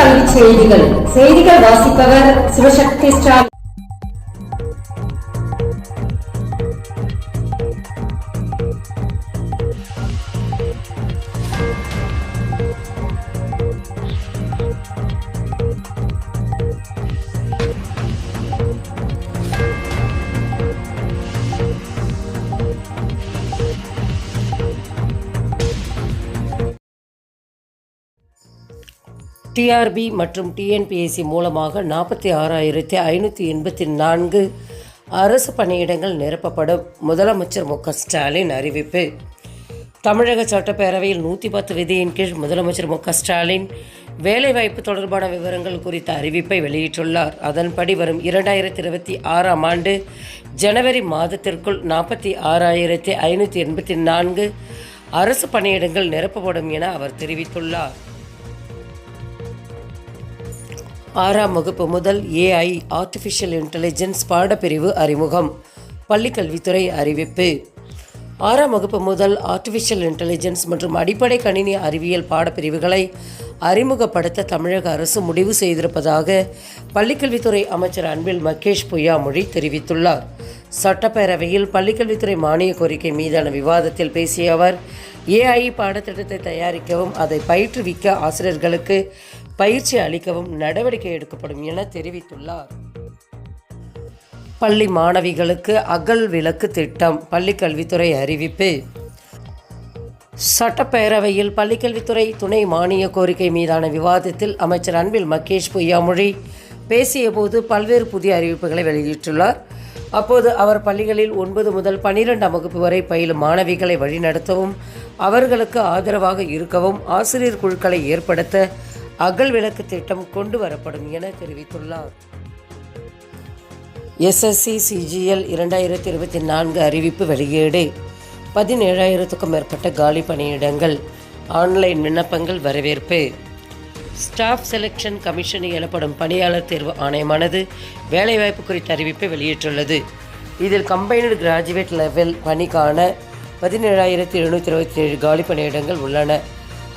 கல்வி செய்திகள் வாசிப்பவர் சிவசக்தி ஸ்டாலின். டிஆர்பி மற்றும் டிஎன்பிஎஸ்சி மூலமாக 46,584 அரசு பணியிடங்கள் நிரப்பப்படும். முதலமைச்சர் மு.க.ஸ்டாலின் அறிவிப்பு. தமிழக சட்டப்பேரவையில் 110 விதியின் கீழ் முதலமைச்சர் மு.க.ஸ்டாலின் வேலைவாய்ப்பு தொடர்பான விவரங்கள் குறித்த அறிவிப்பை வெளியிட்டுள்ளார். அதன்படி வரும் 2026ஆம் ஆண்டு ஜனவரி மாதத்திற்குள் 46,584 அரசு பணியிடங்கள் நிரப்பப்படும் என அவர் தெரிவித்துள்ளார். 6ஆம் வகுப்பு முதல் AI ஆர்டிஃபிஷியல் இன்டெலிஜென்ஸ் பாடப்பிரிவு அறிமுகம். பள்ளிக்கல்வித்துறை அறிவிப்பு. 6ஆம் வகுப்பு முதல் ஆர்டிஃபிஷியல் இன்டெலிஜென்ஸ் மற்றும் அடிப்படை கணினி அறிவியல் பாடப்பிரிவுகளை அறிமுகப்படுத்த தமிழக அரசு முடிவு செய்திருப்பதாக பள்ளிக்கல்வித்துறை அமைச்சர் அன்பில் மகேஷ் பொய்யாமொழி தெரிவித்துள்ளார். சட்டப்பேரவையில் பள்ளிக்கல்வித்துறை மானிய கோரிக்கை மீதான விவாதத்தில் பேசிய அவர், AI பாடத்திட்டத்தை தயாரிக்கவும் அதை பயிற்றுவிக்க ஆசிரியர்களுக்கு பயிற்சி அளிக்கவும் நடவடிக்கை எடுக்கப்படும் என தெரிவித்துள்ளார். பள்ளி மாணவிகளுக்கு அகல் விளக்கு திட்டம். பள்ளிக்கல்வித்துறை அறிவிப்பு. சட்டப்பேரவையில் பள்ளிக்கல்வித்துறை துணை மானிய கோரிக்கை மீதான விவாதத்தில் அமைச்சர் அன்பில் மகேஷ் பொய்யாமொழி பேசியபோது பல்வேறு புதிய அறிவிப்புகளை வெளியிட்டுள்ளார். அப்போது அவர் பள்ளிகளில் 9 முதல் 12ஆம் வகுப்பு வரை பயிலும் மாணவிகளை வழிநடத்தவும் அவர்களுக்கு ஆதரவாக இருக்கவும் ஆசிரியர் குழுக்களை ஏற்படுத்த அகல் விளக்கு திட்டம் கொண்டு வரப்படும் என தெரிவித்துள்ளார். SSC CGL 2024 அறிவிப்பு வெளியீடு. 17,000க்கும் மேற்பட்ட காலி பணியிடங்கள். ஆன்லைன் விண்ணப்பங்கள் வரவேற்பு. ஸ்டாஃப் செலெக்ஷன் கமிஷன் எனப்படும் பணியாளர் தேர்வு ஆணையமானது வேலைவாய்ப்பு குறித்த அறிவிப்பை வெளியிட்டுள்ளது. இதில் கம்பைன்டு கிராஜுவேட் லெவல் பணிக்கான 17,727 காலி பணியிடங்கள் உள்ளன.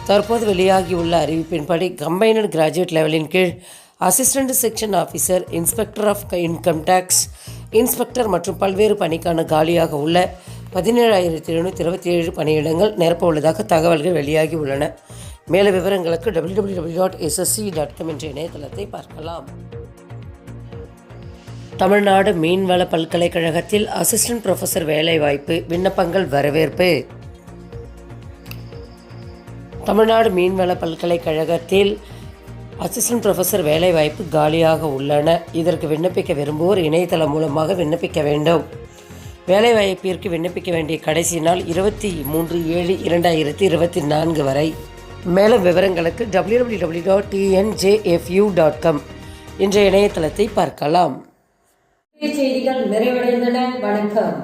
தற்போது வெளியாகியுள்ள அறிவிப்பின்படி கம்பைன்டு கிராஜுவேட் லெவலின் கீழ் assistant section officer, inspector of income tax, inspector மற்றும் பல்வேறு பணிக்கான காலியாக உள்ள 17,727 பணியிடங்கள் நிரப்ப உள்ளதாக தகவல்கள் வெளியாகி உள்ளன. மேலும் விவரங்களுக்கு www.ssc.com என்ற இணையதளத்தை பார்க்கலாம். தமிழ்நாடு மீன்வள பல்கலைக்கழகத்தில் அசிஸ்டன்ட் ப்ரொஃபஸர் வேலைவாய்ப்பு. விண்ணப்பங்கள் வரவேற்பு. தமிழ்நாடு மீன்வள பல்கலைக்கழகத்தில் அசிஸ்டன்ட் ப்ரொஃபஸர் வேலைவாய்ப்பு காலியாக உள்ளன. இதற்கு விண்ணப்பிக்க விரும்புவோர் இணையதளம் மூலமாக விண்ணப்பிக்க வேண்டும். வேலைவாய்ப்பிற்கு விண்ணப்பிக்க வேண்டிய கடைசி நாள் 23/7/2024 வரை. மேலும் விவரங்களுக்கு www.tnjfu.com என்ற இணையதளத்தை பார்க்கலாம். செய்திகள் நிறைவடைந்தன. வணக்கம்.